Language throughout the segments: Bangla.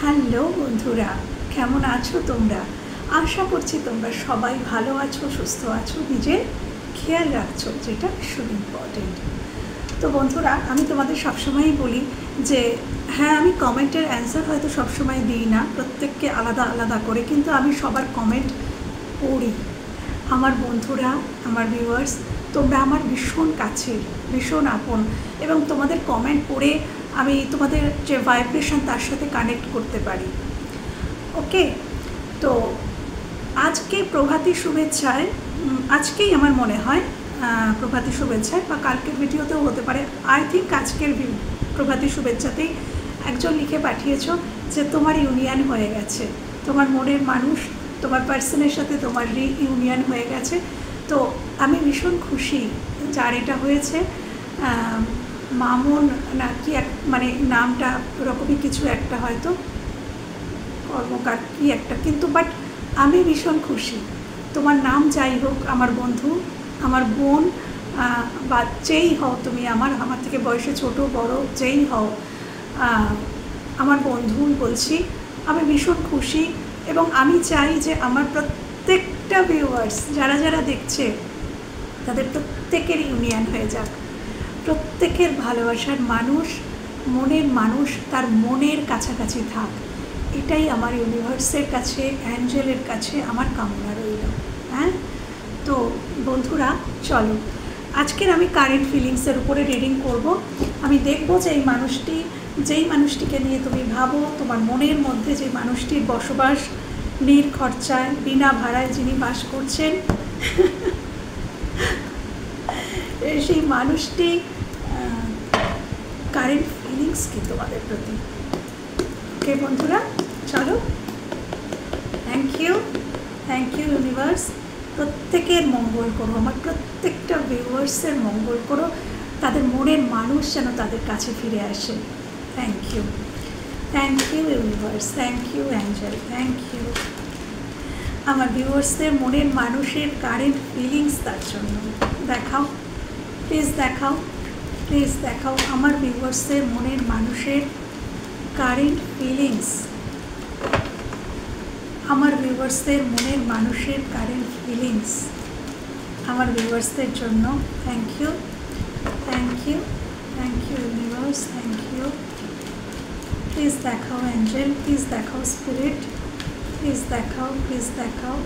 হ্যালো বন্ধুরা, কেমন আছো তোমরা? আশা করছি তোমরা সবাই ভালো আছো, সুস্থ আছো, নিজের খেয়াল রাখছো, যেটা ভীষণ ইম্পর্টেন্ট। তো বন্ধুরা, আমি তোমাদের সবসময়ই বলি যে হ্যাঁ, আমি কমেন্টের অ্যান্সার হয়তো সবসময় দিই না, প্রত্যেককে আলাদা আলাদা করে, কিন্তু আমি সবার কমেন্ট পড়ি। আমার বন্ধুরা, আমার ভিউয়ার্স, তোমরা আমার ভীষণ কাছের, ভীষণ আপন, এবং তোমাদের কমেন্ট পড়ে আমি তোমাদের যে ভাইব্রেশন তার সাথে কানেক্ট করতে পারি। ওকে, তো আজকে প্রভাতী শুভেচ্ছায়, আজকেই আমার মনে হয় প্রভাতী শুভেচ্ছায়, বা কালকের ভিডিওতেও হতে পারে, আই থিঙ্ক আজকের প্রভাতী শুভেচ্ছাতেই একজন লিখে পাঠিয়েছ যে তোমার ইউনিয়ন হয়ে গেছে, তোমার মনের মানুষ, তোমার পার্সনের সাথে তোমার রিইউনিয়ন হয়ে গেছে। তো আমি ভীষণ খুশি যার এটা হয়েছে। মামুন না কি এক, মানে নামটা ওরকমই কিছু একটা, হয়তো কর্মকার কি একটা, কিন্তু বাট আমি ভীষণ খুশি। তোমার নাম যাই হোক, আমার বন্ধু, আমার বোন, বা যেই হও তুমি, আমার থেকে বয়সে ছোট বড় যেই হও, আমার বন্ধু বলছি, আমি ভীষণ খুশি। এবং আমি চাই যে আমার প্রত্যেকটা ভিউয়ার্স যারা যারা দেখছে, তাদের প্রত্যেকের ইউনিয়ন হয়ে যাক, প্রত্যেকের ভালোবাসার মানুষ, মনের মানুষ তার মনের কাছাকাছি থাক, এটাই আমার ইউনিভার্সের কাছে, অ্যাঞ্জেলের কাছে আমার কামনা রইল। হ্যাঁ, তো বন্ধুরা চলো, আজকের আমি কারেন্ট ফিলিংসের উপরে রিডিং করব। আমি দেখব যে এই মানুষটি, যেই মানুষটিকে নিয়ে তুমি ভাবো, তোমার মনের মধ্যে যে মানুষটির বসবাস, নির্খরচায় বিনা ভাড়ায় যিনি বাস করছেন, সেই মানুষটি কারেন্ট ফিলিংস কি তোমাদের প্রতি। ওকে বন্ধুরা, চলো। থ্যাংক ইউ ইউনিভার্স, প্রত্যেকের মঙ্গল করো, আমার প্রত্যেকটা ভিউয়ার্সের মঙ্গল করো, তাদের মনের মানুষ যেন তাদের কাছে ফিরে আসে। Thank you universe, thank you angel, thank you. আমার ভিউয়ার্সদের মনের মানুষের কারেন্ট ফিলিংস তার জন্য দেখাও, প্লিজ দেখাও, প্লিজ দেখাও আমার ভিউয়ার্সদের মনের মানুষের কারেন্ট ফিলিংস, আমার ভিউয়ার্সদের মনের মানুষের কারেন্ট ফিলিংস, আমার ভিউয়ার্সদের জন্য। Thank you universe, thank you. Please দেখাও অ্যাঞ্জেল, প্লিজ দেখাও স্পিরিট, প্লিজ দেখাও, প্লিজ দেখাও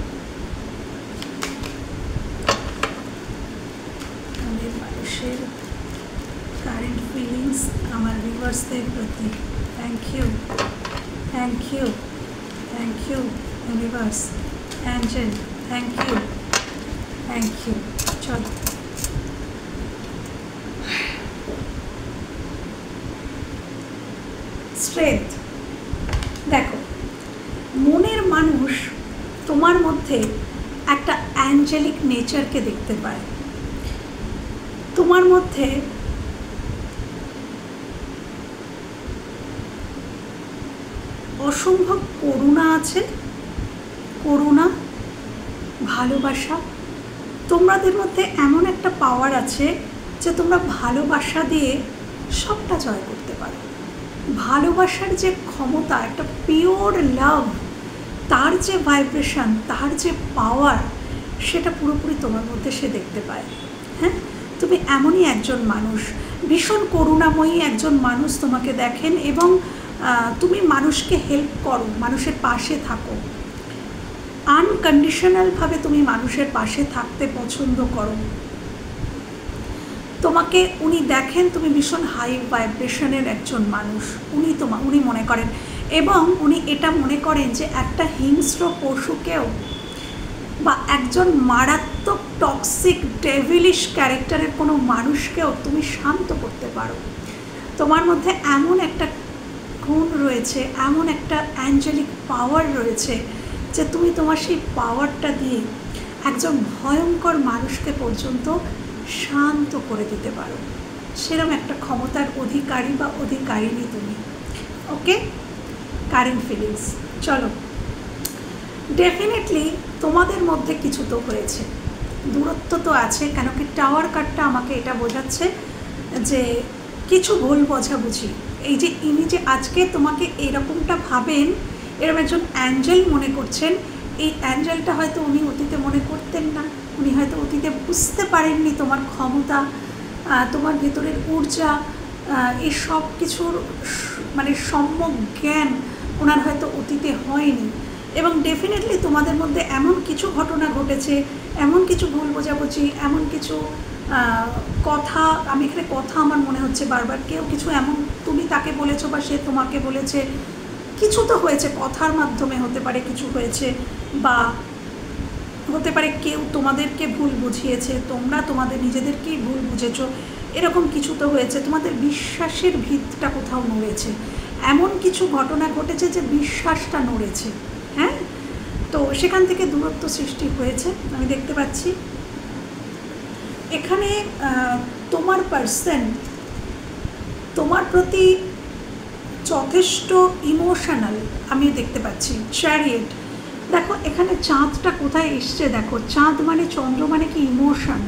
মনের মানুষের কারেন্ট ফিলিংস আমার ভিউয়ার্সদের প্রতি। Thank you universe, angel, thank you. চলো, স্ট্রেংথ। দেখো, মনের মানুষ তোমার মধ্যে একটা অ্যাঞ্জেলিক নেচারকে দেখতে পায়, তোমার মধ্যে অসম্ভব করুণা আছে, করুণা, ভালোবাসা। তোমাদের মধ্যে এমন একটা পাওয়ার আছে যে তোমরা ভালোবাসা দিয়ে সবটা জয় করতে পারো। ভালোবাসার যে ক্ষমতা, একটা পিওর লাভ, তার যে ভাইব্রেশন, তার যে পাওয়ার, সেটা পুরোপুরি তোমার মধ্যে সে দেখতে পায়। হ্যাঁ, তুমি এমনই একজন মানুষ, ভীষণ করুণাময়ী একজন মানুষ তোমাকে দেখেন, এবং তুমি মানুষকে হেল্প করো, মানুষের পাশে থাকো, আনকন্ডিশনালভাবে তুমি মানুষের পাশে থাকতে পছন্দ করো। তোমাকে উনি দেখেন তুমি ভীষণ হাই ভাইব্রেশনের একজন মানুষ, উনি মনে করেন, এবং উনি এটা মনে করেন যে একটা হিংস্র পশুকেও বা একজন মারাত্মক টক্সিক ডেভিলিশ ক্যারেক্টারের কোনো মানুষকেও তুমি শান্ত করতে পারো। তোমার মধ্যে এমন একটা গুণ রয়েছে, এমন একটা অ্যাঞ্জেলিক পাওয়ার রয়েছে যে তুমি তোমার সেই পাওয়ারটা দিয়ে একজন ভয়ঙ্কর মানুষকে পর্যন্ত শান্ত করে দিতে পারো। সেরকম একটা ক্ষমতার অধিকারী বা অধিকারিণী তুমি। ওকে, কারেন্ট ফিলিংস। চলো, ডেফিনেটলি তোমাদের মধ্যে কিছু তো হয়েছে, দূরত্ব তো আছে, কেন কি টাওয়ার কার্ডটা আমাকে এটা বোঝাচ্ছে যে কিছু ভুল বোঝাবুঝি এই যে ইনি যে আজকে তোমাকে এরকমটা ভাবেন, এরকম একজন অ্যাঞ্জেল মনে করছেন, এই অ্যাঞ্জেলটা হয়তো উনি অতীতে মনে করতেন না। উনি হয়তো অতীতে বুঝতে পারেননি তোমার ক্ষমতা, তোমার ভেতরের ঊর্জা, এই সব কিছুর মানে সম্যক জ্ঞান ওনার হয়তো অতীতে হয়নি। এবং ডেফিনেটলি তোমাদের মধ্যে এমন কিছু ঘটনা ঘটেছে, এমন কিছু ভুল বোঝাবুঝি, এমন কিছু কথা, আমি এখানে কথা আমার মনে হচ্ছে বারবার, কেউ কিছু এমন তুমি তাকে বলেছো বা সে তোমাকে বলেছে, কিছু তো হয়েছে, কথার মাধ্যমে হতে পারে কিছু হয়েছে, বা হতে পারে কেউ তোমাদেরকে ভুল বুঝিয়েছে, তোমরা তোমাদের নিজেদেরকেই ভুল বুঝেছো, এরকম কিছু তো হয়েছে। তোমাদের বিশ্বাসের ভিতটা কোথাও নড়েছে, এমন কিছু ঘটনা ঘটেছে যে বিশ্বাসটা নড়েছে। হ্যাঁ, তো সেখান থেকে দূরত্ব সৃষ্টি হয়েছে আমি দেখতে পাচ্ছি। এখানে তোমার পার্সন তোমার প্রতি যথেষ্ট ইমোশনাল আমি দেখতে পাচ্ছি। চ্যারিয়েট, দেখো এখানে চাঁদটা কোথায় এসছে, দেখো চাঁদ মানে চন্দ্র মানে কি ইমোশন,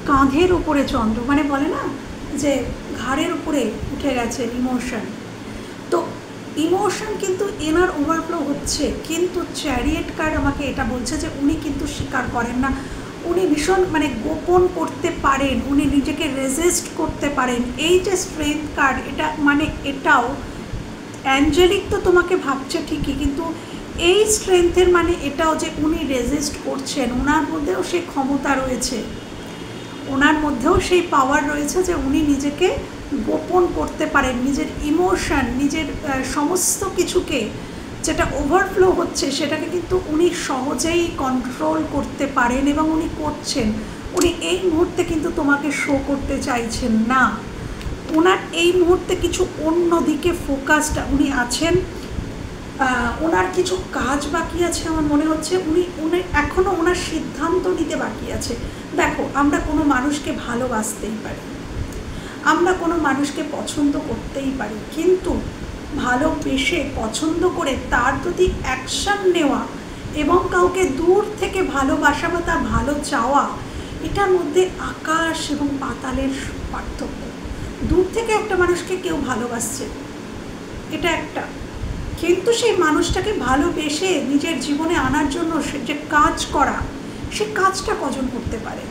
কাঁধের উপরে চন্দ্র, মানে বলে না যে ঘাড়ের উপরে উঠে গেছে ইমোশন। তো ইমোশন কিন্তু এনার ওভারফ্লো হচ্ছে, কিন্তু চ্যারিয়েট কার্ড আমাকে এটা বলছে যে উনি কিন্তু স্বীকার করেন না, উনি ভীষণ মানে গোপন করতে পারেন, উনি নিজেকে রেজিস্ট করতে পারেন। এই যে স্ট্রেংথ কার্ড, এটা মানে এটাও অ্যাঞ্জেলিক তো তোমাকে ভাবছে ঠিকই, কিন্তু এই স্ট্রেংথের মানে এটাও যে উনি রেজিস্ট করছেন, ওনার মধ্যেও সেই ক্ষমতা রয়েছে, ওনার মধ্যেও সেই পাওয়ার রয়েছে যে উনি নিজেকে গোপন করতে পারেন, নিজের ইমোশন, নিজের সমস্ত কিছুকে যেটা ওভারফ্লো হচ্ছে সেটাকে কিন্তু উনি সহজেই কন্ট্রোল করতে পারেন এবং উনি করছেন। উনি এই মুহূর্তে কিন্তু তোমাকে শো করতে চাইছেন না, ওনার এই মুহূর্তে কিছু অন্য দিকে ফোকাসড উনি আছেন, ওনার কিছু কাজ বাকি আছে আমার মনে হচ্ছে, উনি এখনও ওনার সিদ্ধান্ত নিতে বাকি আছে। দেখো আমরা কোনো মানুষকে ভালোবাসতেই পারি, আমরা কোনো মানুষকে পছন্দ করতেই পারি, কিন্তু ভালোবেসে পছন্দ করে তার প্রতি অ্যাকশান নেওয়া এবং কাউকে দূর থেকে ভালোবাসা বা তার ভালো চাওয়া, এটার মধ্যে আকাশ এবং পাতালের পার্থক্য। দূর থেকে একটা মানুষকে কেউ ভালোবাসছে, এটা একটা, কিন্তু সেই মানুষটাকে ভালোবেসে নিজের জীবনে আনার জন্য সে যে কাজ করা, সে কাজটা কজন করতে পারে?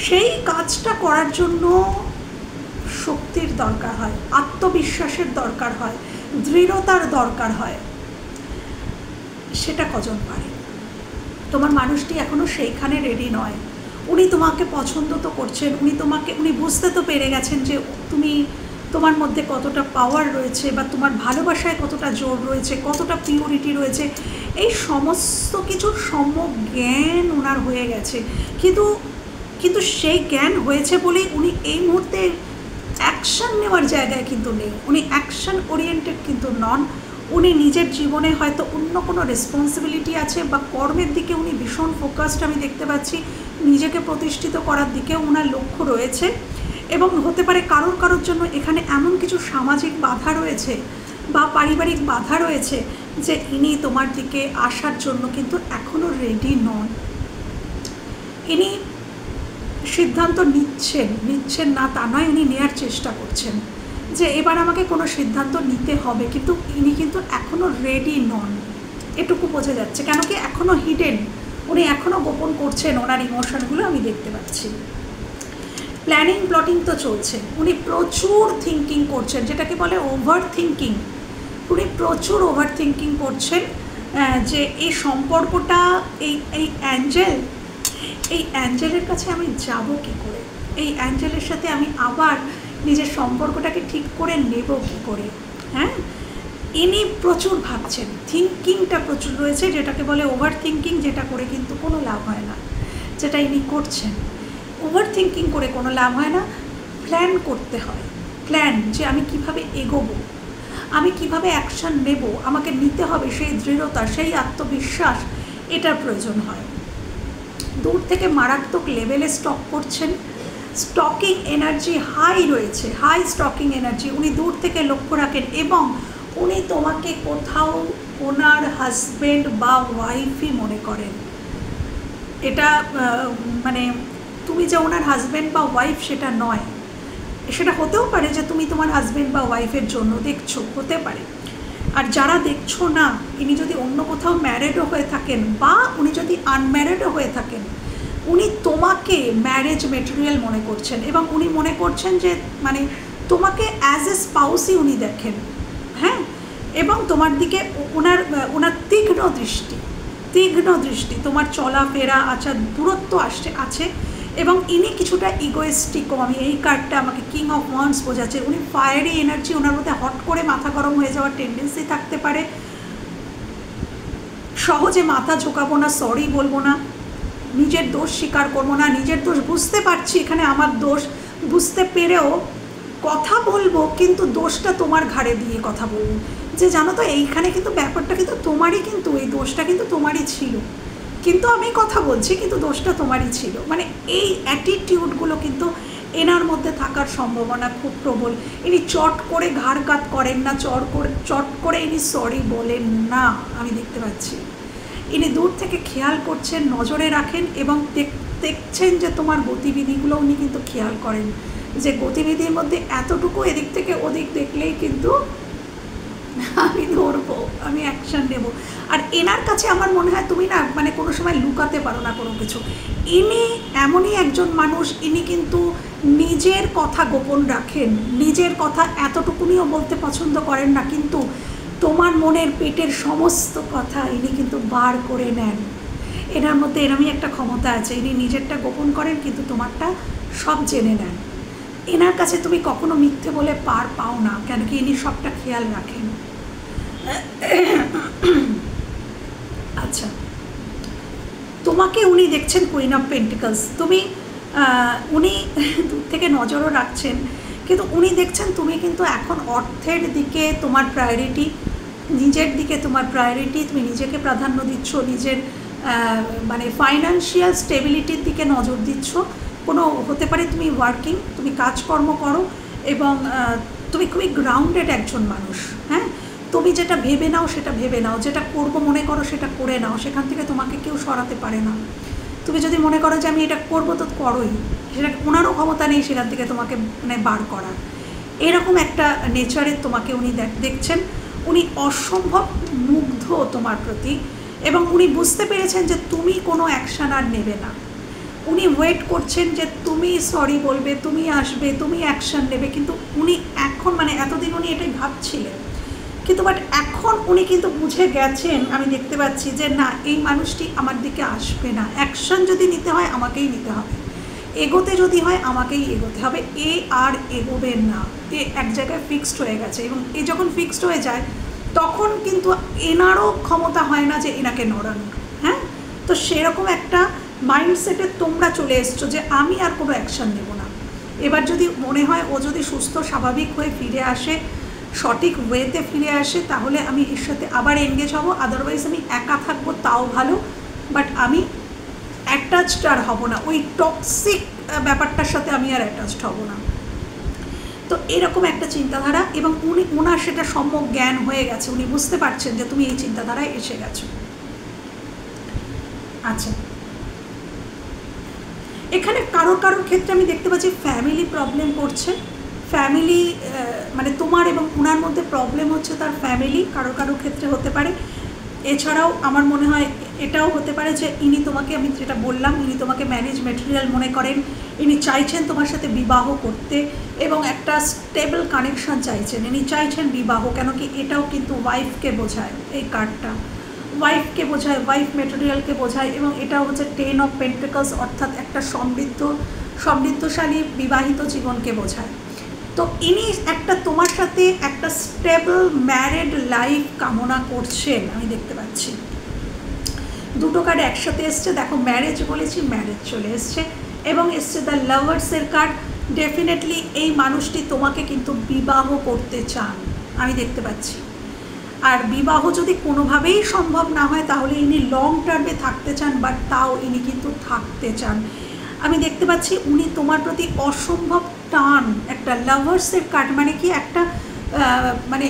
সেই কাজটা করার জন্য শক্তির দরকার হয়, আত্মবিশ্বাসের দরকার হয়, দৃঢ়তার দরকার হয়, সেটা কজন পারে? তোমার মানুষটি এখনও সেইখানে রেডি নয়। উনি তোমাকে পছন্দ তো করছেন, উনি বুঝতে তো পেরে গেছেন যে তুমি, তোমার মধ্যে কতটা পাওয়ার রয়েছে বা তোমার ভালোবাসায় কতটা জোর রয়েছে, কতটা পিউরিটি রয়েছে, এই সমস্ত কিছুর সম্যক জ্ঞান ওনার হয়ে গেছে। কিন্তু সেই জ্ঞান হয়েছে বলেই উনি এই মুহূর্তে অ্যাকশান নেওয়ার জায়গায় কিন্তু নেই, উনি অ্যাকশান ওরিয়েন্টেড কিন্তু নন। উনি নিজের জীবনে হয়তো অন্য কোনো রেসপন্সিবিলিটি আছে বা কর্মের দিকে উনি ভীষণ ফোকাসড আমি দেখতে পাচ্ছি, নিজেকে প্রতিষ্ঠিত করার দিকেও ওনার লক্ষ্য রয়েছে। এবং হতে পারে কারোর জন্য এখানে এমন কিছু সামাজিক বাধা রয়েছে বা পারিবারিক বাধা রয়েছে যে ইনি তোমার দিকে আসার জন্য কিন্তু এখনও রেডি নন। ইনি সিদ্ধান্ত নিচ্ছেন না তা নয়, উনি নেওয়ার চেষ্টা করছেন যে এবার আমাকে কোনো সিদ্ধান্ত নিতে হবে, কিন্তু ইনি কিন্তু এখনও রেডি নন, এটুকু বোঝা যাচ্ছে। কেন কি এখনও হিডেন, উনি এখনও গোপন করছেন ওনার ইমোশনগুলো আমি দেখতে পাচ্ছি। প্ল্যানিং প্লটিং তো চলছে, উনি প্রচুর থিঙ্কিং করছেন, যেটাকে বলে ওভার থিঙ্কিং। উনি প্রচুর ওভার থিঙ্কিং করছেন যে এই সম্পর্কটা, এই অ্যাঞ্জেলের কাছে আমি যাব কী করে, এই অ্যাঞ্জেলের সাথে আমি আবার নিজের সম্পর্কটাকে ঠিক করে নেব কী করে। হ্যাঁ, ইনি প্রচুর ভাবছেন, থিঙ্কিংটা প্রচুর রয়েছে, যেটাকে বলে ওভার থিঙ্কিং, যেটা করে কিন্তু কোনো লাভ হয় না, যেটা ইনি করছেন। ওভার থিঙ্কিং করে কোনো লাভ হয় না, প্ল্যান করতে হয়, প্ল্যান যে আমি কিভাবে এগোবো, আমি কিভাবে অ্যাকশান নেব, আমাকে নিতে হবে সেই দৃঢ়তা, সেই আত্মবিশ্বাস, এটার প্রয়োজন হয়। দূর থেকে মারাত্মক লেভেলে স্টক করছেন, স্টকিং এনার্জি হাই রয়েছে, হাই স্টকিং এনার্জি, উনি দূর থেকে লক্ষ্য রাখেন এবং উনি তোমাকে কোথাও ওনার হাজব্যান্ড বা ওয়াইফই মনে করেন। এটা মানে তুমি যে ওনার হাজব্যান্ড বা ওয়াইফ সেটা নয়, সেটা হতেও পারে যে তুমি তোমার হাজব্যান্ড বা ওয়াইফের জন্য দেখছো, হতে পারে। আর যারা দেখছো না, ইনি যদি অন্য কোথাও ম্যারিডও হয়ে থাকেন বা উনি যদি আনম্যারিডও হয়ে থাকেন, উনি তোমাকে ম্যারেজ মেটেরিয়াল মনে করছেন এবং উনি মনে করছেন যে মানে তোমাকে অ্যাজ এ স্পাউসই উনি দেখেন, হ্যাঁ। এবং তোমার দিকে ওনার তীক্ষ্ণ দৃষ্টি তোমার চলাফেরা আচার দূরত্ব আছে। এবং ইনি কিছুটা ইগোয়েস্টিকও, আমি এই কার্ডটা আমাকে কিং অফ ওয়ান্ডস বোঝাচ্ছে। উনি ফায়ারি এনার্জি, ওনার মধ্যে হট করে মাথা গরম হয়ে যাওয়ার টেন্ডেন্সি থাকতে পারে। সহজে মাথা ঝোঁকাবো না, সরি বলবো না, নিজের দোষ স্বীকার করবো না, নিজের দোষ বুঝতে পারছি এখানে আমার দোষ, বুঝতে পেরেও কথা বলবো, কিন্তু দোষটা তোমার ঘাড়ে দিয়ে কথা বলবো যে জানো তো এইখানে কিন্তু ব্যাপারটা কিন্তু তোমারই, কিন্তু এই দোষটা কিন্তু তোমারই ছিল, কিন্তু আমি কথা বলছি কিন্তু দোষটা তোমারই ছিল। মানে এই অ্যাটিটিউডগুলো কিন্তু এনার মধ্যে থাকার সম্ভাবনা খুব প্রবল। ইনি চট করে ঘাড়ঘাত করেন না, চট করে ইনি সরি বলেন না, আমি দেখতে পাচ্ছি। ইনি দূর থেকে খেয়াল করছেন, নজরে রাখেন এবং দেখছেন যে তোমার গতিবিধিগুলো উনি কিন্তু খেয়াল করেন, যে গতিবিধির মধ্যে এতটুকু এদিক থেকে ওদিক দেখলেই কিন্তু আমি ধরবো, আমি অ্যাকশান নেব। আর এনার কাছে আমার মনে হয় তুমি না মানে কোনো সময় লুকাতে পারো না কোনো কিছু। ইনি এমনই একজন মানুষ, ইনি কিন্তু নিজের কথা গোপন রাখেন, নিজের কথা এতটুকুনিও বলতে পছন্দ করেন না, কিন্তু তোমার মনের পেটের সমস্ত কথা ইনি কিন্তু বার করে নেন। এনার মধ্যে এরমই একটা ক্ষমতা আছে, ইনি নিজেরটা গোপন করেন কিন্তু তোমারটা সব জেনে নেন। এনার কাছে তুমি কখনো মিথ্যে বলে পার পাও না, কেন কি ইনি সবটা খেয়াল রাখেন। আচ্ছা, তোমাকে উনি দেখছেন কুইন অফ পেন্টিকলস, উনি দূর থেকে নজরও রাখছেন, কিন্তু উনি দেখছেন তুমি কিন্তু এখন অর্থের দিকে তোমার প্রায়োরিটি, নিজের দিকে তোমার প্রায়োরিটি, তুমি নিজেকে প্রাধান্য দিচ্ছ, নিজের মানে ফাইন্যান্সিয়াল স্টেবিলিটির দিকে নজর দিচ্ছ। কোনো হতে পারে তুমি ওয়ার্কিং, তুমি কাজকর্ম করো এবং তুমি খুবই গ্রাউন্ডেড একজন মানুষ, হ্যাঁ। তুমি যেটা ভেবে নাও সেটা ভেবে নাও, যেটা করবো মনে করো সেটা করে নাও, সেখান থেকে তোমাকে কেউ সরাতে পারে না। তুমি যদি মনে করো যে আমি এটা করবো তো করোই, সেটা ওনারও ক্ষমতা নেই সেখান থেকে তোমাকে মানে বার করার। এরকম একটা নেচারের তোমাকে উনি দেখছেন। উনি অসম্ভব মুগ্ধ তোমার প্রতি এবং উনি বুঝতে পেরেছেন যে তুমি কোনো অ্যাকশান আর নেবে না। উনি ওয়েট করছেন যে তুমি সরি বলবে, তুমি আসবে, তুমি অ্যাকশান নেবে, কিন্তু উনি এখন মানে এতদিন উনি এটাই ভাবছিলেন, কিন্তু বাট এখন উনি কিন্তু বুঝে গেছেন, আমি দেখতে পাচ্ছি যে না, এই মানুষটি আমার দিকে আসবে না। অ্যাকশান যদি নিতে হয় আমাকেই নিতে হবে, এগোতে যদি হয় আমাকেই এগোতে হবে, এ আর এগোবে না, এ এক জায়গায় ফিক্সড হয়ে গেছে। এবং এ যখন ফিক্সড হয়ে যায় তখন কিন্তু এনারও ক্ষমতা হয় না যে এনাকে নড়ানোর, হ্যাঁ। তো সেরকম একটা মাইন্ডসেটে তোমরা চলে এসছো যে আমি আর কোনো অ্যাকশান নেব না। এবার যদি মনে হয় ও যদি সুস্থ স্বাভাবিক হয়ে ফিরে আসে, সঠিক ওয়েতে ফিরে আসে, তাহলে আমি এর সাথে আবার এনগেজ হব, আদারওয়াইজ আমি একা থাকবো তাও ভালো, বাট আমি অ্যাটাচড আর হব না, ওই টক্সিক ব্যাপারটার সাথে আমি আর অ্যাটাচড হব না। তো এরকম একটা চিন্তাধারা, এবং ওনার সেটা সম্যক জ্ঞান হয়ে গেছে, উনি বুঝতে পারছেন যে তুমি এই চিন্তাধারায় এসে গেছো। আচ্ছা, এখানে কারোর ক্ষেত্রে আমি দেখতে পাচ্ছি ফ্যামিলি প্রবলেম করছে, ফ্যামিলি মানে তোমার এবং ওনার মধ্যে প্রবলেম হচ্ছে তার ফ্যামিলি, কারোর ক্ষেত্রে হতে পারে। এছাড়াও আমার মনে হয় এটাও হতে পারে যে ইনি তোমাকে, আমি যেটা বললাম, ইনি তোমাকে ম্যানেজ মেটেরিয়াল মনে করেন, ইনি চাইছেন তোমার সাথে বিবাহ করতে এবং একটা স্টেবল কানেকশান চাইছেন, ইনি চাইছেন বিবাহ, কেন কি এটাও কিন্তু ওয়াইফকে বোঝায়, এই কার্ডটা ওয়াইফকে বোঝায়, ওয়াইফ মেটেরিয়ালকে বোঝায়, এবং এটাও হচ্ছে 10 অফ পেন্টিকলস, অর্থাৎ একটা সমৃদ্ধশালী বিবাহিত জীবনকে বোঝায়। তো ইনি একটা তোমার সাথে একটা স্টেবল ম্যারিড লাইফ কামনা করছেন, আমি দেখতে পাচ্ছি। দুটো কার্ড একসাথে এসছে, দেখো ম্যারেজ বলেছি, ম্যারেজ চলে এসছে এবং এসছে দ্য লাভার্সের কার্ড। ডেফিনেটলি এই মানুষটি তোমাকে কিন্তু বিবাহ করতে চান, আমি দেখতে পাচ্ছি। আর বিবাহ যদি কোনোভাবেই সম্ভব না হয় তাহলে ইনি লং টার্মে থাকতে চান, বাট তাও ইনি কিন্তু থাকতে চান। আমি দেখতে পাচ্ছি উনি তোমার প্রতি অসম্ভব টান, একটা লাভার্সের কার্ড, মানে কি একটা মানে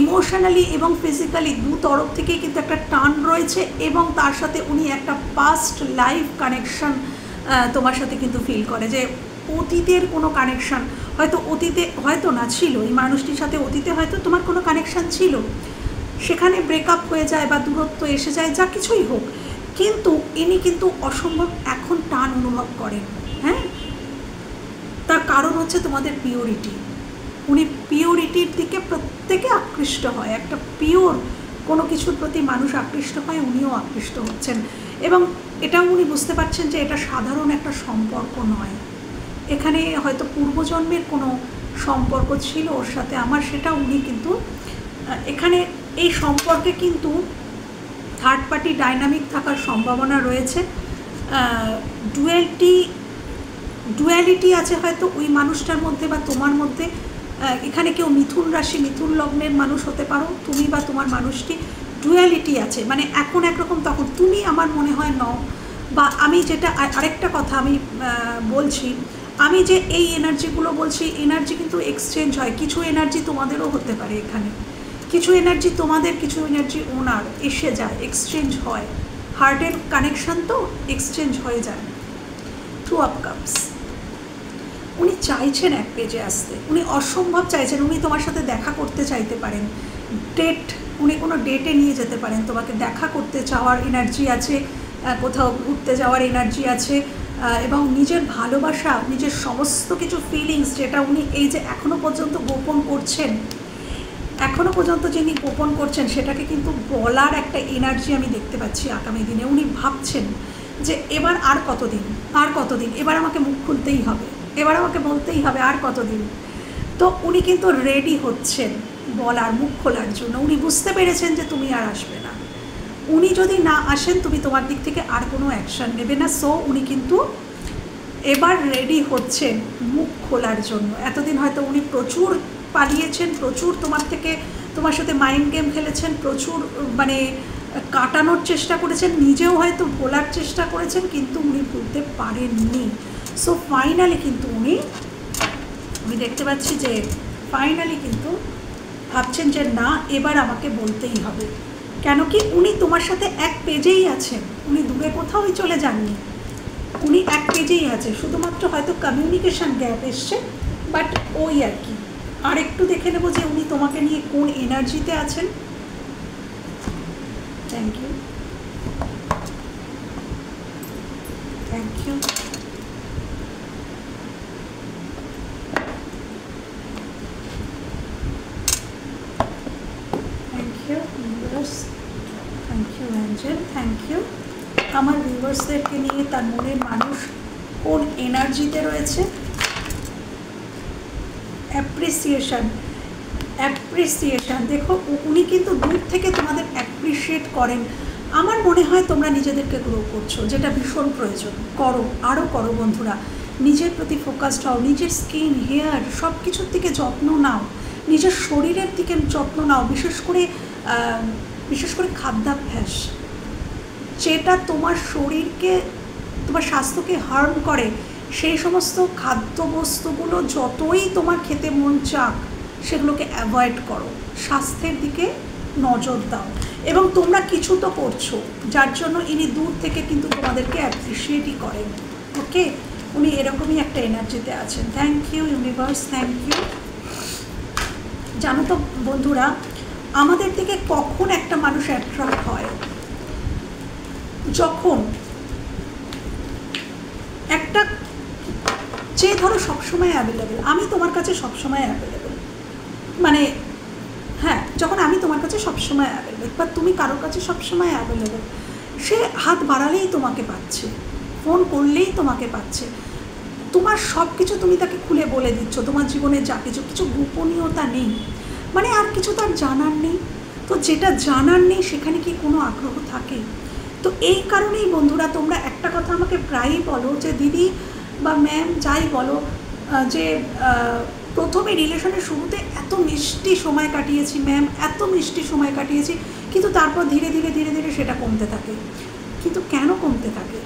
ইমোশনালি এবং ফিজিক্যালি দু তরফ থেকেই কিন্তু একটা টান রয়েছে, এবং তার সাথে উনি একটা পাস্ট লাইফ কানেকশান তোমার সাথে কিন্তু ফিল করে, যে অতীতের কোনো কানেকশান, হয়তো অতীতে হয়তো না ছিল, এই মানুষটির সাথে অতীতে হয়তো তোমার কোনো কানেকশান ছিল, সেখানে ব্রেকআপ হয়ে যায় বা দূরত্ব এসে যায়, যা কিছুই হোক, কিন্তু ইনি কিন্তু অসম্ভব এখন টান অনুভব করেন। হ্যাঁ, তার কারণ হচ্ছে তোমাদের পিওরিটি। উনি পিওরিটির দিকে প্রত্যেকে আকৃষ্ট হয়, একটা পিওর কোনো কিছুর প্রতি মানুষ আকৃষ্ট হয়, উনিও আকৃষ্ট হচ্ছেন। এবং এটাও উনি বুঝতে পারছেন যে এটা সাধারণ একটা সম্পর্ক নয়, এখানে হয়তো পূর্বজন্মের কোনো সম্পর্ক ছিল ওর সাথে আমার, সেটা উনি কিন্তু এখানে এই সম্পর্কে কিন্তু থার্ড পার্টি ডাইনামিক থাকার সম্ভাবনা রয়েছে। ডুয়ালিটি আছে হয়তো ওই মানুষটার মধ্যে বা তোমার মধ্যে। এখানে কেউ মিথুন রাশি মিথুন লগ্নের মানুষ হতে পারো, তুমি বা তোমার মানুষটি। ডুয়ালিটি আছে, মানে এখন একরকম তখন তুমি আমার মনে হয় নও। বা আমি যেটা আরেকটা কথা আমি বলছি, আমি যে এই এনার্জিগুলো বলছি, এনার্জি কিন্তু এক্সচেঞ্জ হয়। কিছু এনার্জি তোমাদেরও হতে পারে এখানে, কিছু এনার্জি তোমাদের, কিছু এনার্জি ওনার এসে যায়, এক্সচেঞ্জ হয়। হার্টের কানেকশান তো এক্সচেঞ্জ হয়ে যায়। টু অফ কাপস, উনি চাইছেন এক পেজে আসতে, উনি অসম্ভব চাইছেন। উনি তোমার সাথে দেখা করতে চাইতে পারেন, ডেট, উনি কোনো ডেটে নিয়ে যেতে পারেন তোমাকে, দেখা করতে চাওয়ার এনার্জি আছে, কোথাও ঘুরতে যাওয়ার এনার্জি আছে। এবং নিজের ভালোবাসা, নিজের সমস্ত কিছু ফিলিংস যেটা উনি এই যে এখনও পর্যন্ত গোপন করছেন, এখনও পর্যন্ত যিনি গোপন করছেন সেটাকে কিন্তু বলার একটা এনার্জি আমি দেখতে পাচ্ছি আগামী দিনে। উনি ভাবছেন যে এবার আর কতদিন, এবার আমাকে মুখ খুলতেই হবে, এবার আমাকে বলতেই হবে, আর কতদিন। তো উনি কিন্তু রেডি হচ্ছেন বলার, মুখ খোলার জন্য। উনি বুঝতে পেরেছেন যে তুমি আর আসবে না, উনি যদি না আসেন তুমি তোমার দিক থেকে আর কোনো অ্যাকশান নেবে না। সো উনি কিন্তু এবার রেডি হচ্ছেন মুখ খোলার জন্য। এতদিন হয়তো উনি প্রচুর পালিয়েছেন, প্রচুর তোমার সাথে মাইন্ড গেম খেলেছেন, প্রচুর মানে কাটানোর চেষ্টা করেছেন, নিজেও হয়তো ভোলার চেষ্টা করেছেন, কিন্তু উনি ভুলতে পারেননি। সো ফাইনালি কিন্তু আমি দেখতে পাচ্ছি যে ফাইনালি কিন্তু ভাবছেন যে না, এবার আমাকে বলতেই হবে। কেন কি উনি তোমার সাথে এক পেজেই আছেন, উনি দূরে কোথাওই চলে যাননি, উনি এক পেজেই আছে। শুধুমাত্র হয়তো কমিউনিকেশান গ্যাপ এসছে, বাট ওই আর কি। আর একটু দেখে নেব যে উনি তোমাকে নিয়ে কোন এনার্জিতে আছেন। Thank you, thank you. Thank you viewers, thank you angel, thank you. আমার ভিউয়ার্সদেরকে নিয়ে তার মনের মানুষ কোন এনার্জিতে রয়েছে। অ্যাপ্রিসিয়েশন, দেখো উনি কিন্তু দূর থেকে তোমাদের অ্যাপ্রিসিয়েট করেন। আমার মনে হয় তোমরা নিজেদেরকে গ্রো করছো, যেটা ভীষণ প্রয়োজন। করো, আরও করো বন্ধুরা। নিজের প্রতি ফোকাসড হও, নিজের স্কিন, হেয়ার সব কিছুর দিকে যত্ন নাও, নিজের শরীরের দিকে যত্ন নাও। বিশেষ করে খাদ্যাভ্যাস, যেটা তোমার শরীরকে, তোমার স্বাস্থ্যকে হার্ম করে, সেই সমস্ত খাদ্যবস্তুগুলো যতই তোমার খেতে মন চাক সেগুলোকে অ্যাভয়েড করো। স্বাস্থ্যের দিকে নজর দাও। এবং তোমরা কিছু তো করছো, যার জন্য ইনি দূর থেকে কিন্তু তোমাদেরকে অ্যাপ্রিসিয়েটই করেন। ওকে, উনি এরকমই একটা এনার্জিতে আছেন। Thank you universe, thank you. জানো তো বন্ধুরা, আমাদের দিকে কখন একটা মানুষ অ্যাট্রাক্ট হয়, যখন একটা, যে ধরো সবসময় অ্যাভেলেবেল, আমি তোমার কাছে সবসময় অ্যাভেলেবেল, মানে হ্যাঁ, যখন আমি তোমার কাছে সবসময় অ্যাভেলেবেল বা তুমি কারোর কাছে সবসময় অ্যাভেলেবেল, সে হাত বাড়ালেই তোমাকে পাচ্ছে, ফোন করলেই তোমাকে পাচ্ছে, তোমার সব কিছু তুমি তাকে খুলে বলে দিচ্ছ, তোমার জীবনে যা কিছু গোপনীয়তা নেই, মানে আর কিছু তার জানার নেই। তো যেটা জানার নেই সেখানে কি কোনো আগ্রহ থাকে? তো এই কারণেই বন্ধুরা, তোমরা একটা কথা আমাকে প্রায়ই বলো যে দিদি বা ম্যাম যাই বলো, যে প্রথমে রিলেশনের শুরুতে এত মিষ্টি সময় কাটিয়েছি ম্যাম, এত মিষ্টি সময় কাটিয়েছি, কিন্তু তারপর ধীরে ধীরে ধীরে ধীরে সেটা কমতে থাকে। কিন্তু কেন কমতে থাকে?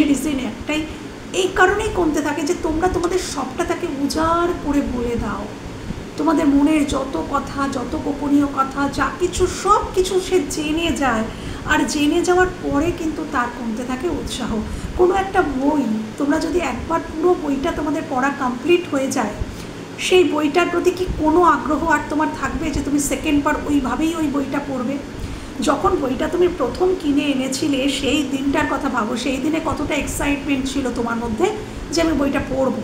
রিজন একটাই, এই কারণেই কমতে থাকে যে তোমরা তোমাদের সবটা তাকে উজাড় করে বলে দাও। তোমাদের মনের যত কথা, যত গোপনীয় কথা, যা কিছু সব কিছু সে জেনে যায়। আর জেনে যাওয়ার পরে কিন্তু তার কমতে থাকে উৎসাহ। কোনো একটা বই তোমরা যদি একবার পুরো বইটা তোমাদের পড়া কমপ্লিট হয়ে যায়, সেই বইটার প্রতি কি কোনো আগ্রহ আর তোমার থাকবে যে তুমি সেকেন্ড বার ওইভাবেই ওই বইটা পড়বে? যখন বইটা তুমি প্রথম কিনে এনেছিলে সেই দিনটার কথা ভাবো, সেই দিনে কতটা এক্সাইটমেন্ট ছিল তোমার মধ্যে যে আমি বইটা পড়ব।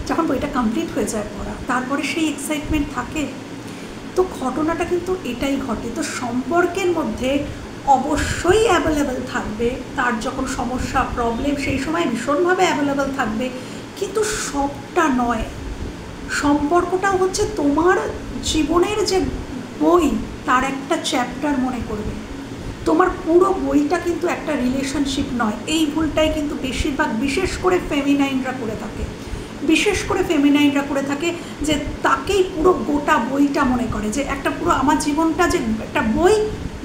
যখন বইটা কমপ্লিট হয়ে যায় পড়া, তারপরে সেই এক্সাইটমেন্ট থাকে? তো ঘটনাটা কিন্তু এটাই ঘটে। তো সম্পর্কের মধ্যে অবশ্যই অ্যাভেলেবেল থাকবে, তার যখন সমস্যা প্রবলেম সেই সময় ভীষণভাবে অ্যাভেলেবেল থাকবে, কিন্তু সবটা নয়। সম্পর্কটাও হচ্ছে তোমার জীবনের যে বই তার একটা চ্যাপ্টার মনে করবে। তোমার পুরো বইটা কিন্তু একটা রিলেশনশিপ নয়। এই ভুলটাই কিন্তু বেশিরভাগ বিশেষ করে ফেমিনাইনরা করে থাকে, যে তাকেই পুরো গোটা বইটা মনে করে, যে একটা পুরো আমার জীবনটা যে একটা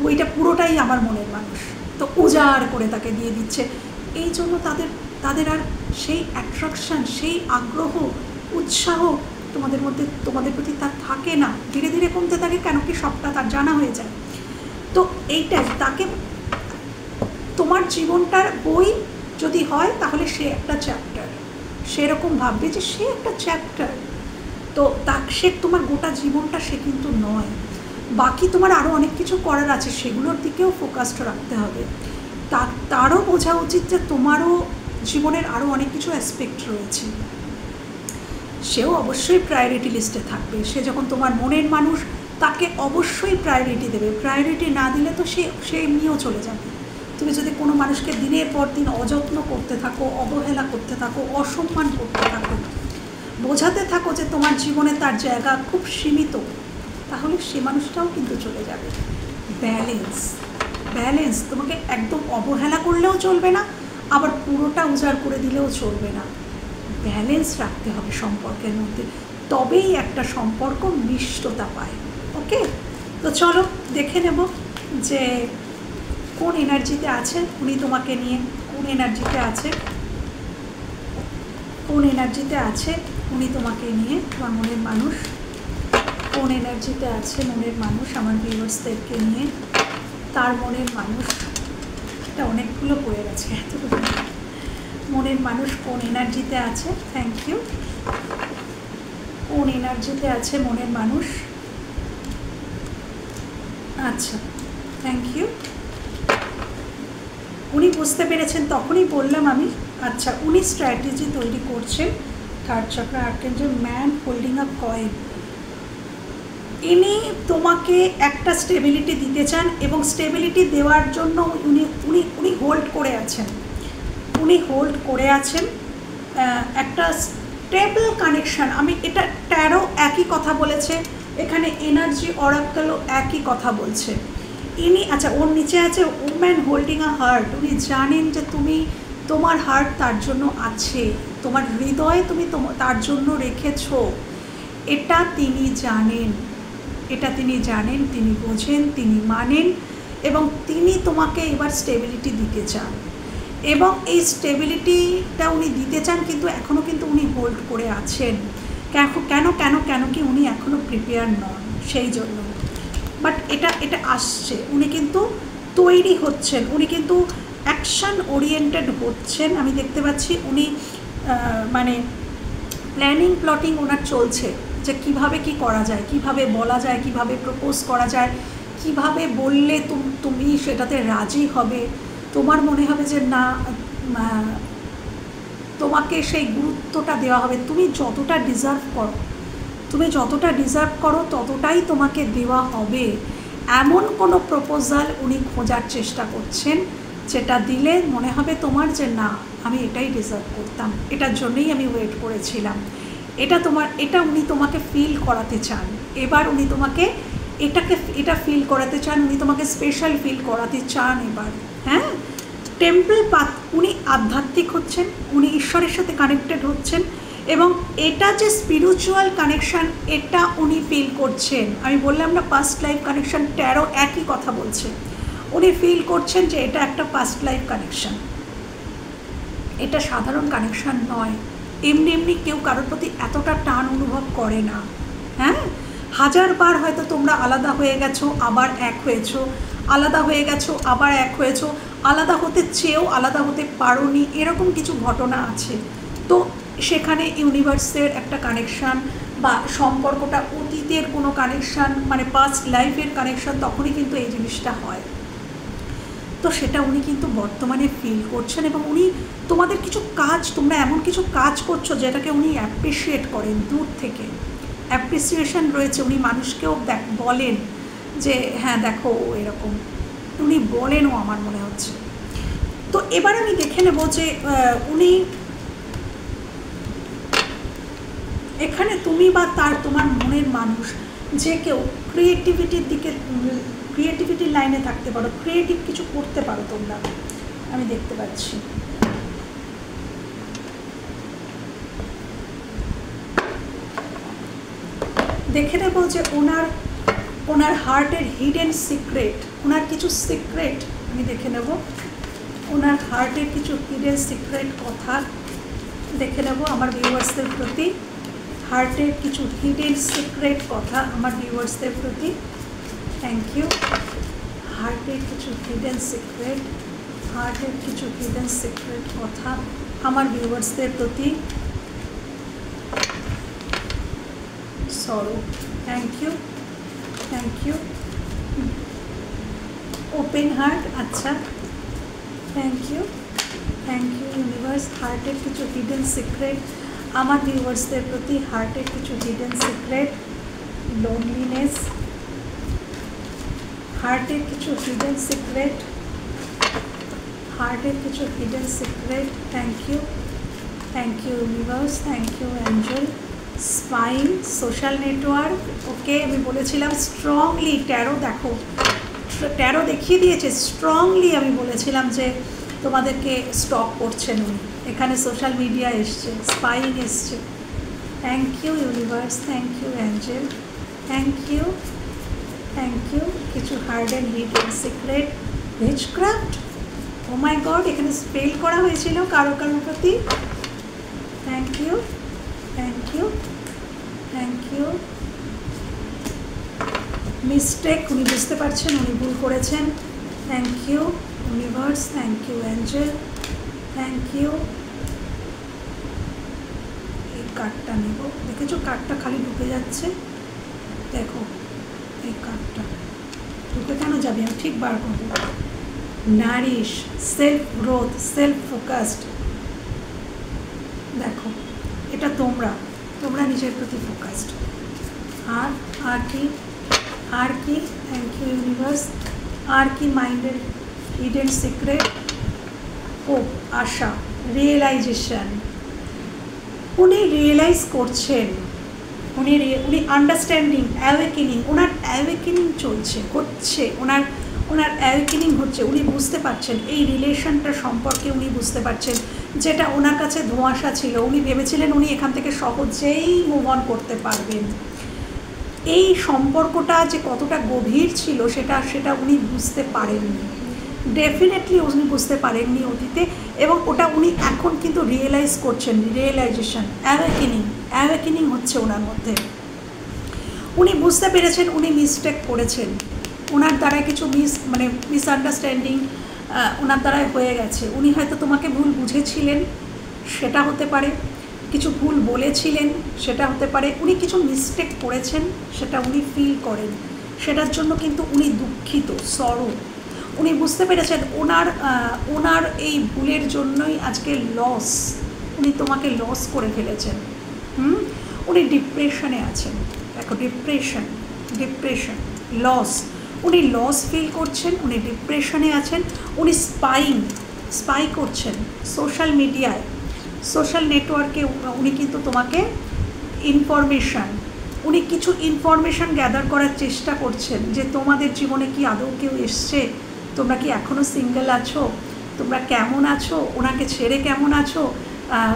বইটা পুরোটাই আমার মনের মানুষ, তো উজাড় করে তাকে দিয়ে দিচ্ছে। এই জন্য তাদের আর সেই অ্যাট্রাকশান, সেই আগ্রহ, উৎসাহ তোমাদের প্রতি তার থাকে না, ধীরে ধীরে কমতে থাকে। কেন কি সবটা তার জানা হয়ে যায়। তো এইটাই, তাকে তোমার জীবনটার বই যদি হয় তাহলে সে একটা চ্যাপ্টার, সেরকম ভাববে যে সে একটা চ্যাপ্টার। তো সে তোমার গোটা জীবনটা সে কিন্তু নয়। বাকি তোমার আরও অনেক কিছু করার আছে, সেগুলোর দিকেও ফোকাসড রাখতে হবে। তারও বোঝা উচিত যে তোমারও জীবনের আরও অনেক কিছু অ্যাসপেক্ট রয়েছে। সেও অবশ্যই প্রায়োরিটি লিস্টে থাকবে। সে যখন তোমার মনের মানুষ, তাকে অবশ্যই প্রায়োরিটি দেবে। প্রায়োরিটি না দিলে তো সে এমনিও চলে যাবে। তুমি যদি কোনো মানুষকে দিনের পর দিন অযত্ন করতে থাকো, অবহেলা করতে থাকো, অসম্মান করতে থাকো, বোঝাতে থাকো যে তোমার জীবনে তার জায়গা খুব সীমিত, তাহলে সে মানুষটাও কিন্তু চলে যাবে। ব্যালেন্স, তোমাকে একদম অবহেলা করলেও চলবে না, আবার পুরোটা উজাড় করে দিলেও চলবে না। ব্যালেন্স রাখতে হবে সম্পর্কের মধ্যে, তবেই একটা সম্পর্ক মিষ্টতা পায়। ওকে, তো চলো দেখে নেব যে কোন এনার্জিতে আছে উনি তোমাকে নিয়ে, কোন এনার্জিতে আছে উনি তোমাকে নিয়ে, তোমার মনের মানুষ কোন এনার্জিতে আছে, মনের মানুষ আমার ভিউয়ার্সদেরকে নিয়ে, তার মনের মানুষ। এটা অনেকগুলো পড়ে গেছে, এতগুলো। মনের মানুষ কোন এনার্জিতে আছে, থ্যাংক ইউ। কোন এনার্জিতে আছে মনের মানুষ, আচ্ছা, থ্যাংক ইউ। উনি বুঝতে পেরেছেন, তখনই বললাম আমি। আচ্ছা, উনি স্ট্র্যাটেজি তৈরি করছেন। থার্ড চক্র আর্কেঞ্জেল ম্যান হোল্ডিং আ কয়েন। ইনি তোমাকে একটা স্টেবিলিটি দিতে চান, এবং স্টেবিলিটি দেওয়ার জন্য উনি হোল্ড করে আছেন। একটা স্টেবল কানেকশান। আমি এটা ট্যারো একই কথা বলেছে, এখানে এনার্জি অরাকলও একই কথা বলছে। ইনি, আচ্ছা, ওর নিচে আছে ওম্যান হোল্ডিং আ হার্ট। উনি জানেন যে তোমার হার্ট তার জন্য আছে, তোমার হৃদয়ে তুমি তার জন্য রেখেছো। এটা তিনি জানেন, তিনি বোঝেন, তিনি মানেন, এবং তিনি তোমাকে এবার স্টেবিলিটি দিতে চান। এবং এই স্টেবিলিটিটা উনি দিতে চান, কিন্তু এখনও কিন্তু উনি হোল্ড করে আছেন। কেন কি উনি এখনও প্রিপেয়ার নন, সেই জন্য। বাট এটা আসছে, উনি কিন্তু তৈরি হচ্ছেন, উনি কিন্তু অ্যাকশান ওরিয়েন্টেড হচ্ছেন। আমি দেখতে পাচ্ছি উনি মানে প্ল্যাটিং ওনার চলছে, যে কিভাবে কি করা যায়, কিভাবে বলা যায়, কিভাবে প্রপোজ করা যায়, কিভাবে বললে তুমি সেটাতে রাজি হবে, তোমার মনে হবে যে না, তোমাকে সেই গুরুত্বটা দেওয়া হবে। তুমি যতটা ডিজার্ভ করো ততটাই তোমাকে দেওয়া হবে। এমন কোনো প্রপোজাল উনি খোঁজার চেষ্টা করছেন, যেটা দিলে মনে হবে তোমার যে না, আমি এটাই ডিজার্ভ করতাম, এটার জন্যই আমি ওয়েট করেছিলাম। এটা উনি তোমাকে ফিল করাতে চান। এবার উনি তোমাকে এটা ফিল করাতে চান, উনি তোমাকে স্পেশাল ফিল করাতে চান এবার। হ্যাঁ, টেম্পল পাথ, উনি আধ্যাত্মিক হচ্ছেন, উনি ঈশ্বরের সাথে কানেক্টেড হচ্ছেন, এবং এটা যে স্পিরিচুয়াল কানেকশান, এটা উনি ফিল করছেন। আমি বললাম না পাস্ট লাইফ কানেকশান, ট্যারো একই কথা বলছে। উনি ফিল করছেন যে এটা একটা পাস্ট লাইফ কানেকশান, এটা সাধারণ কানেকশান নয়। এমনি কেউ কারোর প্রতি এতটা টান অনুভব করে না। হ্যাঁ, 1000 বার হয়তো তোমরা আলাদা হয়ে গেছো, আবার এক হয়েছো, আলাদা হয়ে গেছো, আবার এক হয়েছো, আলাদা হতে চেয়েও আলাদা হতে পারোনি, এরকম কিছু ঘটনা আছে। তো সেখানে ইউনিভার্সের একটা কানেকশান বা সম্পর্কটা অতীতের কোনো কানেকশান, মানে পাস্ট লাইফের কানেকশান, তখনই কিন্তু এই জিনিসটা হয়। তো সেটা উনি কিন্তু বর্তমানে ফিল করছেন এবং উনি তোমাদের কিছু কাজ, তোমরা এমন কিছু কাজ করছো যেটাকে উনি অ্যাপ্রিসিয়েট করেন দূর থেকে, অ্যাপ্রিসিয়েশন রয়েছে। উনি মানুষকেও বলেন যে হ্যাঁ দেখো এরকম, উনি বলেনও আমার মনে হচ্ছে। তো এবার আমি দেখে নেব যে উনি এখানে তুমি বা তোমার মনের মানুষ যে কেউ ক্রিয়েটিভিটির দিকে, ক্রিয়েটিভিটির লাইনে থাকতে পারো, ক্রিয়েটিভ কিছু করতে পারো তোমরা, আমি দেখতে পাচ্ছি। দেখে নেব যে ওনার হার্টের হিডেন সিক্রেট, ওনার কিছু সিক্রেট আমি দেখে নেব, ওনার হার্টের কিছু হিডেন সিক্রেট কথা দেখে নেব আমার ভিউয়ার্সদের প্রতি। হার্টের কিছু হিডেন সিক্রেট কথা আমার ভিউয়ার্সদের প্রতি। Thank you. হার্টের কিছু হিডেন সিক্রেট, হার্টের কিছু হিডেন সিক্রেট কথা আমার ভিউয়ার্সদের প্রতি। সরো, thank you, thank you. Open heart, আচ্ছা, thank you, thank you universe. হার্টের কিছু হিডেন সিক্রেট আমার ভিউয়ার্সদের প্রতি, হার্টের কিছু হিডেন সিক্রেট। লোনলিনেস, হার্টের কিছু হিডেন সিক্রেট, হার্টের কিছু hidden secret. Thank you, thank you universe, thank you angel. Spine, social network, okay আমি বলেছিলাম স্ট্রংলি, ট্যারো দেখো, ট্যারো দেখিয়ে দিয়েছে স্ট্রংলি, আমি বলেছিলাম যে তোমাদেরকে স্টপ করছেন উনি। এখানে সোশ্যাল মিডিয়া এসছে, স্পাইন এসছে। Thank you universe, thank you angel, thank you, thank you. কিছু hard and hidden secret. Witchcraft, oh my God, এখানে স্পেল করা হয়েছিল কারো কারোর প্রতি। Thank you, thank you, thank you. Mistake, উনি বুঝতে পারছেন উনি ভুল করেছেন। Thank you universe, thank you angel, thank you. এই কার্ডটা নেব, দেখেছো কার্ডটা খালি ঢুকে যাচ্ছে, দেখো এই কার্ডটা ঢুকে কেন যাবে, আমি ঠিক বার করবো। Nourish, self growth, self focused. দেখো এটা তোমরা নিজের প্রতি ফোকাসড। আর কি, আর কি, থ্যাংক ইউ ইউনিভার্স। আর কি মাইন্ডের হিডেন সিক্রেট। হোপ, আশা, রিয়েলাইজেশন। উনি রিয়েলাইজ করছেন, উনি আন্ডারস্ট্যান্ডিং, অ্যাওয়েকেনিং, ওনার অ্যাওয়েকেনিং চলছে, হচ্ছে, ওনার অ্যাওয়েকেনিং হচ্ছে। উনি বুঝতে পারছেন এই রিলেশনটা সম্পর্কে, উনি বুঝতে পারছেন যেটা ওনার কাছে ধোঁয়াশা ছিল। উনি ভেবেছিলেন উনি এখান থেকে সহজেই মুভ অন করতে পারবেন। এই সম্পর্কটা যে কতটা গভীর ছিল সেটা উনি বুঝতে পারেননি, ডেফিনেটলি উনি বুঝতে পারেননি অতীতে, এবং ওটা উনি এখন কিন্তু রিয়েলাইজ করছেন। রিয়েলাইজেশন, অ্যাওয়েকেনিং হচ্ছে ওনার মধ্যে। উনি বুঝতে পেরেছেন উনি মিস্টেক করেছেন, ওনার দ্বারায় কিছু মিসআন্ডারস্ট্যান্ডিং ওনার দ্বারায় হয়ে গেছে। উনি হয়তো তোমাকে ভুল বুঝেছিলেন, সেটা হতে পারে, কিছু ভুল বলেছিলেন, সেটা হতে পারে, উনি কিছু মিস্টেক করেছেন, সেটা উনি ফিল করেন, সেটার জন্য কিন্তু উনি দুঃখিত, সরো। উনি বুঝতে পেরেছেন ওনার এই ভুলের জন্যই আজকে লস, উনি তোমাকে লস করে ফেলেছেন। উনি ডিপ্রেশনে আছেন, দেখো ডিপ্রেশন, লস, উনি লস ফিল করছেন, উনি ডিপ্রেশনে আছেন, উনি স্পাই করছেন সোশ্যাল মিডিয়ায়, সোশ্যাল নেটওয়ার্কে। উনি কিন্তু তোমাকে উনি কিছু ইনফরমেশান গ্যাদার করার চেষ্টা করছেন যে তোমাদের জীবনে কি আদৌ কেউ এসছে, তোমরা কি এখনও সিঙ্গেল আছো, তোমরা কেমন আছো, ওনাকে ছেড়ে কেমন আছো,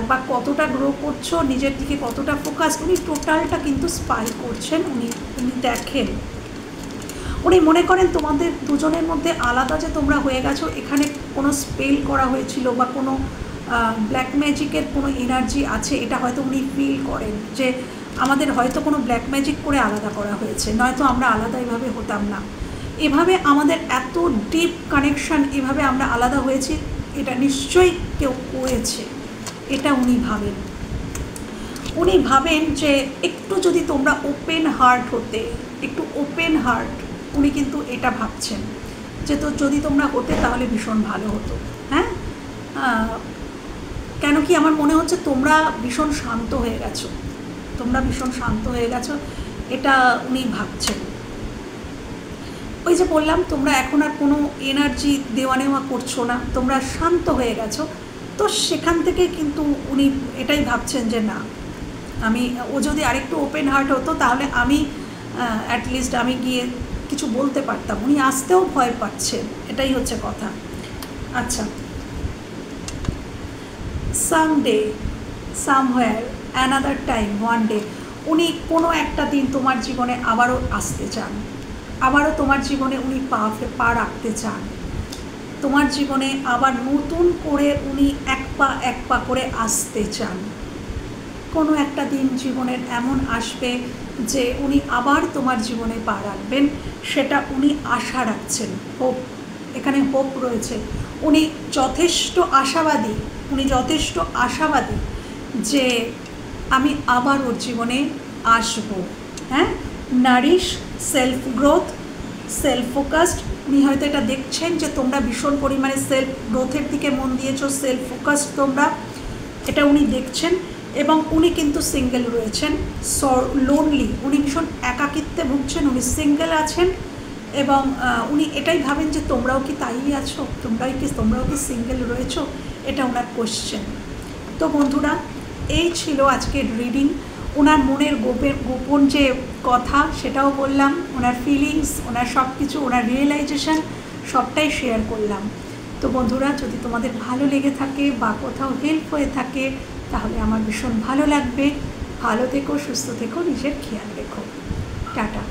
বা কতটা গ্রো করছো, নিজের দিকে কতটা ফোকাস। উনি টোটালটা কিন্তু স্পাই করছেন, উনি দেখেন, উনি মনে করেন তোমাদের দুজনের মধ্যে আলাদা যে তোমরা হয়ে গেছো, এখানে কোনো স্পেল করা হয়েছিল বা কোনো ব্ল্যাক ম্যাজিকের কোনো এনার্জি আছে, এটা হয়তো উনি ফিল করেন যে আমাদের হয়তো কোনো ব্ল্যাক ম্যাজিক করে আলাদা করা হয়েছে, নয়তো আমরা আলাদা এভাবে হতাম না, এভাবে আমাদের এত ডিপ কানেকশান, এভাবে আমরা আলাদা হয়েছি, এটা নিশ্চয়ই কেউ করেছে, এটা উনি ভাবেন। উনি ভাবেন যে একটু যদি তোমরা ওপেন হার্ট হতে, একটু ওপেন হার্ট, উনি কিন্তু এটা ভাবছেন যে তো যদি তোমরা হতে তাহলে ভীষণ ভালো হতো। হ্যাঁ, কেন কি আমার মনে হচ্ছে তোমরা ভীষণ শান্ত হয়ে গেছো, তোমরা ভীষণ শান্ত হয়ে গেছো, এটা উনি ভাবছেন। ওই যে বললাম তোমরা এখন আর কোনো এনার্জি দেওয়া নেওয়া করছো না, তোমরা শান্ত হয়ে গেছো। তো সেখান থেকে কিন্তু উনি এটাই ভাবছেন যে না, আমি ও যদি আরেকটু ওপেন হার্ট হতো তাহলে আমি অ্যাটলিস্ট আমি গিয়ে কিছু বলতে পারতাম। উনি আসতেও ভয় পাচ্ছেন, এটাই হচ্ছে কথা। আচ্ছা, someday, somewhere, another time, one day, উনি কোনো একটা দিন তোমার জীবনে আবারও আসতে চান, আবারও তোমার জীবনে উনি পা রাখতে চান, তোমার জীবনে আবার নতুন করে উনি এক পা করে আসতে চান। কোনো একটা দিন জীবনের এমন আসবে যে উনি আবার তোমার জীবনে পা রাখবেন, সেটা উনি আশা রাখছেন। হোপ, এখানে হোপ রয়েছে। উনি যথেষ্ট আশাবাদী, উনি যথেষ্ট আশাবাদী যে আমি আবার ওর জীবনে আসবো। হ্যাঁ, Nourish, self growth, self focused, উনি হয়তো এটা দেখছেন যে তোমরা ভীষণ পরিমাণে সেলফ গ্রোথের দিকে মন দিয়েছো, সেলফ ফোকাসড তোমরা, এটা উনি দেখছেন। এবং উনি কিন্তু সিঙ্গেল রয়েছেন, লোনলি, উনি ভীষণ একাকিত্বে ভুগছেন, উনি সিঙ্গেল আছেন। এবং উনি এটাই ভাবেন যে তোমরাও কি তাই আছো, তোমরাও কি সিঙ্গেল রয়েছো, এটা ওনার কোশ্চেন। তো বন্ধুরা, এই ছিল আজকের রিডিং। ওনার মনের গোপন যে কথা সেটাও বললাম, ওনার ফিলিংস, ওনার সব কিছু, ওনার রিয়েলাইজেশন সবটাই শেয়ার করলাম। তো বন্ধুরা, যদি তোমাদের ভালো লেগে থাকে বা কোথাও হেল্প হয়ে থাকে তাহলে আমার ভীষণ ভালো লাগবে। ভালো থেকো, সুস্থ থেকো, নিজের খেয়াল রেখো। টাটা।